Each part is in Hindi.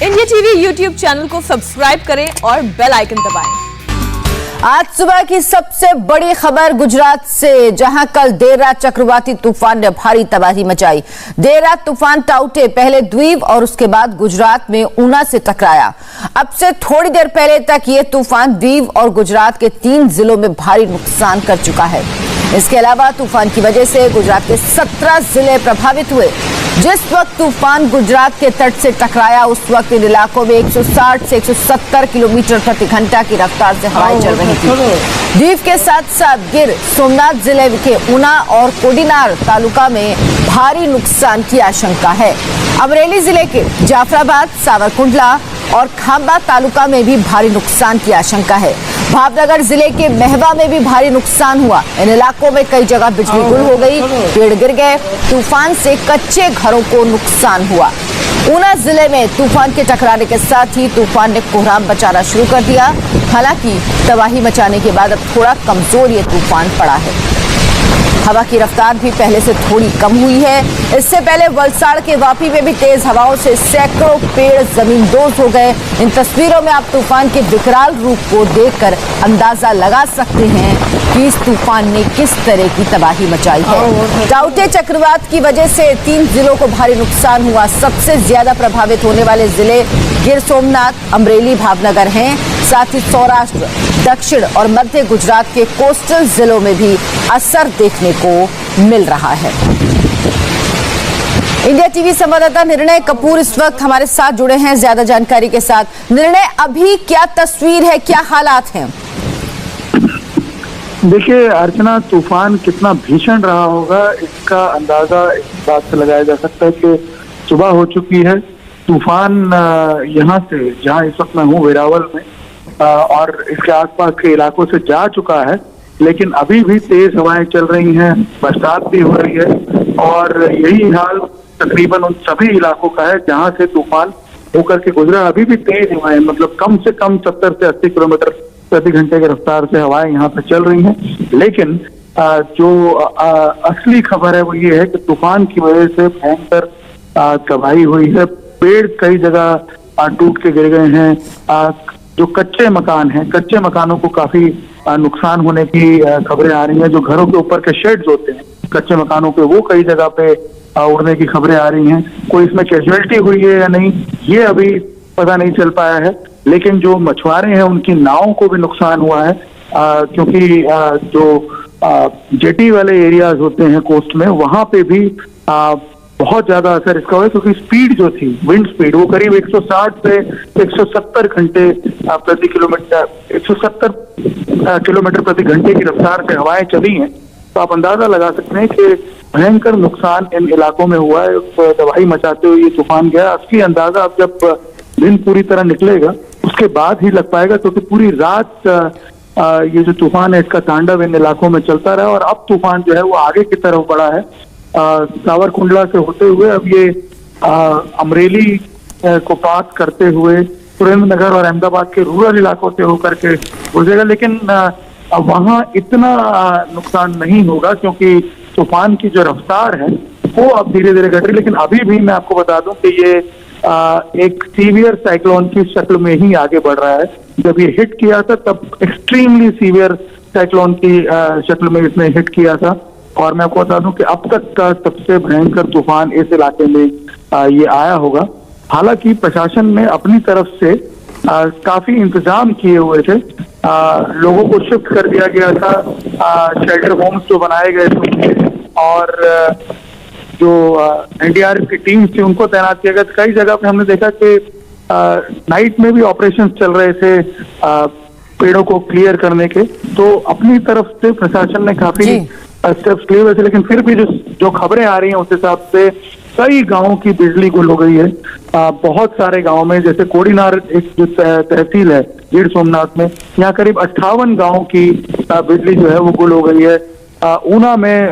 इंडिया टीवी यूट्यूब चैनल को सब्सक्राइब करें और बेल आइकन दबाएं। आज सुबह की सबसे बड़ी खबर गुजरात से, जहां कल देर रात चक्रवाती तूफान ने भारी तबाही मचाई। देर रात तूफान टाउटे पहले द्वीप और उसके बाद गुजरात में ऊना से टकराया। अब से थोड़ी देर पहले तक ये तूफान द्वीप और गुजरात के 3 जिलों में भारी नुकसान कर चुका है। इसके अलावा तूफान की वजह से गुजरात के 17 जिले प्रभावित हुए। जिस वक्त तूफान गुजरात के तट से टकराया उस वक्त इन इलाकों में 160 से 170 किलोमीटर प्रति घंटा की रफ्तार से हवाएं चल रही थी। द्वीप के साथ साथ गिर सोमनाथ जिले के ऊना और कोडीनार तालुका में भारी नुकसान की आशंका है। अमरेली जिले के जाफराबाद, सावरकुंडला और खांबा तालुका में भी भारी नुकसान की आशंका है। भावनगर जिले के महवा में भी भारी नुकसान हुआ। इन इलाकों में कई जगह बिजली गुल हो गई, पेड़ गिर गए। तूफान से कच्चे घरों को नुकसान हुआ। ऊना जिले में तूफान के टकराने के साथ ही तूफान ने कोहराम मचाना शुरू कर दिया। हालांकि तबाही मचाने के बाद अब थोड़ा कमजोर ये तूफान पड़ा है। हवा की रफ्तार भी पहले से थोड़ी कम हुई है। इससे पहले वलसाड़ के वापी में भी तेज हवाओं से सैकड़ों पेड़ जमींदोज हो गए। इन तस्वीरों में आप तूफान के विकराल रूप को देखकर अंदाजा लगा सकते हैं कि इस तूफान ने किस तरह की तबाही मचाई है। टाउटे चक्रवात की वजह से 3 जिलों को भारी नुकसान हुआ। सबसे ज्यादा प्रभावित होने वाले जिले गिर सोमनाथ, अमरेली, भावनगर हैं। साथ ही सौराष्ट्र, दक्षिण और मध्य गुजरात के कोस्टल जिलों में भी असर देखने को मिल रहा है। इंडिया टीवी संवाददाता निर्णय कपूर इस वक्त हमारे साथ जुड़े हैं ज्यादा जानकारी के साथ। निर्णय, अभी क्या तस्वीर है, क्या हालात हैं? देखिए अर्चना, तूफान कितना भीषण रहा होगा इसका अंदाजा इस बात से लगाया जा सकता है कि सुबह हो चुकी है। तूफान यहाँ से, जहाँ इस वक्त मैं हूँ वेरावल में और इसके आसपास के इलाकों से जा चुका है, लेकिन अभी भी तेज हवाएं चल रही हैं, बरसात भी हो रही है और यही हाल तकरीबन उन सभी इलाकों का है जहां से तूफान होकर के गुजरा। अभी भी तेज हवाएं, मतलब कम से कम 70 से 80 किलोमीटर प्रति घंटे की रफ्तार से हवाएं यहाँ पे चल रही हैं। लेकिन जो असली खबर है वो ये है कि तूफान की वजह से भयंकर तबाही हुई है। पेड़ कई जगह टूट के गिर गए हैं। जो कच्चे मकान हैं, कच्चे मकानों को काफी नुकसान होने की खबरें आ रही हैं। जो घरों के ऊपर के शेड्स होते हैं कच्चे मकानों के, वो कई जगह पे उड़ने की खबरें आ रही हैं। कोई इसमें कैजुअलिटी हुई है या नहीं ये अभी पता नहीं चल पाया है। लेकिन जो मछुआरे हैं उनकी नावों को भी नुकसान हुआ है, क्योंकि जो जेटी वाले एरियाज होते हैं कोस्ट में, वहां पे भी बहुत ज्यादा असर इसका हुआ, क्योंकि स्पीड जो थी, विंड स्पीड, वो करीब 160 से 170 घंटे प्रति किलोमीटर 170 किलोमीटर प्रति घंटे की रफ्तार से हवाएं चली हैं। तो आप अंदाजा लगा सकते हैं कि भयंकर नुकसान इन इलाकों में हुआ है। तबाही मचाते हुए ये तूफान गया। असली अंदाजा अब जब दिन पूरी तरह निकलेगा उसके बाद ही लग पाएगा, क्योंकि पूरी रात ये जो तूफान है इसका तांडव इन इलाकों में चलता रहा और अब तूफान जो है वो आगे की तरफ बढ़ा है। सावरकुंडला से होते हुए अब ये अमरेली को पास करते हुए सुरेंद्रनगर और अहमदाबाद के रूरल इलाकों से होकर के गुजरेगा। लेकिन वहां इतना नुकसान नहीं होगा, क्योंकि तूफान की जो रफ्तार है वो अब धीरे धीरे घट रही। लेकिन अभी भी मैं आपको बता दूं कि ये एक सीवियर साइक्लोन की शक्ल में ही आगे बढ़ रहा है। जब ये हिट किया था तब एक्सट्रीमली सीवियर साइक्लोन की शक्ल में इसने हिट किया था। और मैं आपको बता दूं कि अब तक का सबसे भयंकर तूफान इस इलाके में ये आया होगा। हालांकि प्रशासन ने अपनी तरफ से काफी इंतजाम किए हुए थे। लोगों को शिफ्ट कर दिया गया था, शेल्टर होम्स जो बनाए गए थे और जो एनडीआरएफ की टीम थी उनको तैनात किया गया। कई जगह पे हमने देखा कि नाइट में भी ऑपरेशन चल रहे थे पेड़ों को क्लियर करने के। तो अपनी तरफ से प्रशासन ने काफी स्टेप्स लिए हुए थे, लेकिन फिर भी जो खबरें आ रही हैं उस हिसाब से कई गांवों की बिजली गुल हो गई है। बहुत सारे गांवों में, जैसे कोडीनार एक जो तहसील है गिर सोमनाथ में, यहाँ करीब 58 गांवों की बिजली जो है वो गुल हो गई है। ऊना में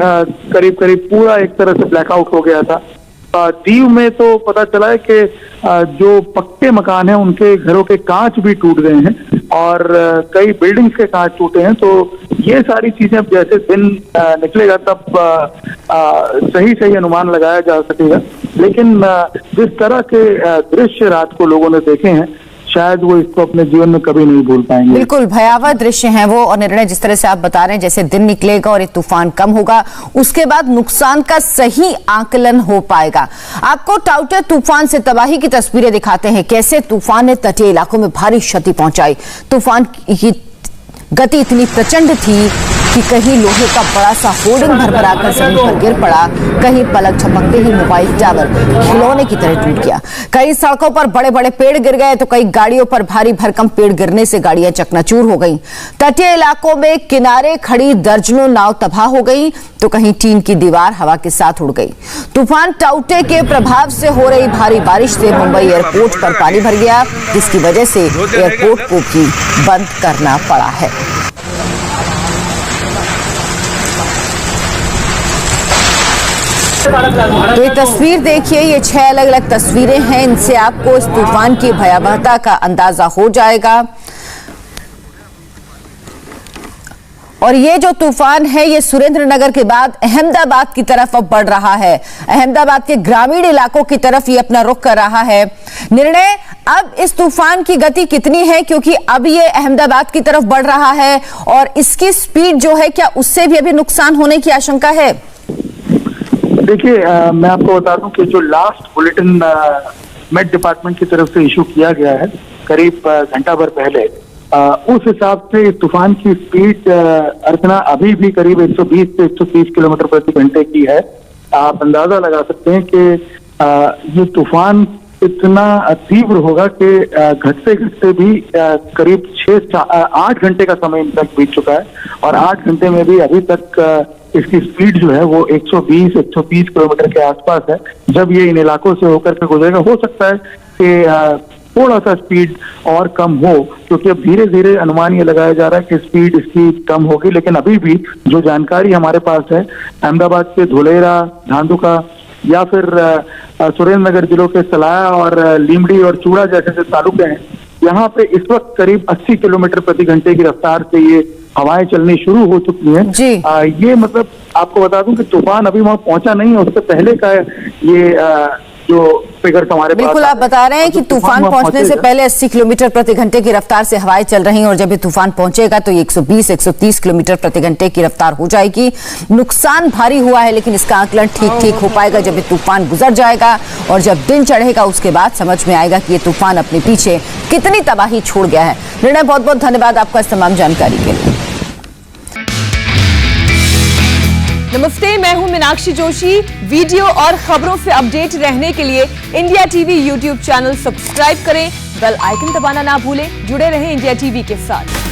करीब पूरा एक तरह से ब्लैकआउट हो गया था। दीव में तो पता चला है कि जो पक्के मकान हैं उनके घरों के कांच भी टूट गए हैं और कई बिल्डिंग्स के कांच टूटे हैं। तो ये सारी चीजें अब जैसे दिन निकलेगा तब सही अनुमान लगाया जा सकेगा। लेकिन जिस तरह के दृश्य रात को लोगों ने देखे हैं, शायद वो इसको अपने जीवन में कभी नहीं भूल पाएंगे। बिल्कुल भयावह दृश्य हैं वो, और निर्णय जिस तरह से आप बता रहे हैं, जैसे दिन निकलेगा और ये तूफान कम होगा उसके बाद नुकसान का सही आकलन हो पाएगा। आपको टाउटे तूफान से तबाही की तस्वीरें दिखाते हैं, कैसे तूफान ने तटीय इलाकों में भारी क्षति पहुंचाई। तूफान की गति इतनी प्रचंड थी कि कहीं लोहे का बड़ा सा होर्डिंग भरभराकर जमीन पर गिर पड़ा, कहीं पलक झपकते ही मोबाइल टावर खिलौने की तरह टूट गया, कई सड़कों पर बड़े बड़े पेड़ गिर गए तो कई गाड़ियों पर भारी भरकम पेड़ गिरने से गाड़ियां चकनाचूर हो गईं। तटीय इलाकों में किनारे खड़ी दर्जनों नाव तबाह हो गई तो कहीं टीन की दीवार हवा के साथ उड़ गई। तूफान टाउटे के प्रभाव से हो रही भारी बारिश से मुंबई एयरपोर्ट पर पानी भर गया, जिसकी वजह से एयरपोर्ट को भी बंद करना पड़ा है। तो ये तस्वीर देखिए, ये 6 अलग अलग तस्वीरें हैं, इनसे आपको इस तूफान की भयावहता का अंदाजा हो जाएगा। और ये जो तूफान है ये सुरेंद्रनगर के बाद अहमदाबाद की तरफ अब बढ़ रहा है। अहमदाबाद के ग्रामीण इलाकों की तरफ ये अपना रुख कर रहा है। निर्णय, अब इस तूफान की गति कितनी है, क्योंकि अब ये अहमदाबाद की तरफ बढ़ रहा है और इसकी स्पीड जो है, क्या उससे भी अभी नुकसान होने की आशंका है? देखिए, मैं आपको बता दूं कि जो लास्ट बुलेटिन मेट डिपार्टमेंट की तरफ से इशू किया गया है करीब घंटा भर पहले, उस हिसाब से इस तूफान की स्पीड अर्चना अभी भी करीब 120 से 130 किलोमीटर प्रति घंटे की है। आप अंदाजा लगा सकते हैं कि ये तूफान इतना तीव्र होगा कि घटते घटते भी करीब 6-8 घंटे का समय इन तक बीत चुका है और 8 घंटे में भी अभी तक इसकी स्पीड जो है वो 120-130 किलोमीटर के आसपास है। जब ये इन इलाकों से होकर के गुजरेगा, हो सकता है कि थोड़ा सा स्पीड और कम हो, क्योंकि अब धीरे धीरे अनुमान ये लगाया जा रहा है कि स्पीड इसकी कम होगी। लेकिन अभी भी जो जानकारी हमारे पास है, अहमदाबाद के धुलेरा, धांधुका या फिर सुरेंद्रनगर जिलों के सलाया और लीमड़ी और चूड़ा जैसे जो तालुके हैं, यहाँ पे इस वक्त करीब 80 किलोमीटर प्रति घंटे की रफ्तार से ये हवाएं चलनी शुरू हो चुकी हैं। ये मतलब आपको बता दूं कि तूफान अभी वहां पहुंचा नहीं है, उससे पहले का ये जो फिगर्स हमारे पास। बिल्कुल, आप बता रहे हैं कि तूफान पहुंचने से पहले 80 किलोमीटर प्रति घंटे की रफ्तार से हवाएं चल रही हैं और जब ये तूफान पहुंचेगा तो 120-130 किलोमीटर प्रति घंटे की रफ्तार हो जाएगी। नुकसान भारी हुआ है, लेकिन इसका आकलन ठीक हो पाएगा जब ये तूफान गुजर जाएगा और जब दिन चढ़ेगा उसके बाद समझ में आएगा कि ये तूफान अपने पीछे कितनी तबाही छोड़ गया है। निर्णय, बहुत बहुत धन्यवाद आपका इस तमाम जानकारी के लिए। नमस्ते, मैं हूं मीनाक्षी जोशी। वीडियो और खबरों से अपडेट रहने के लिए India TV YouTube channel subscribe करें, बेल आइकन दबाना ना भूलें। जुड़े रहें इंडिया टीवी के साथ।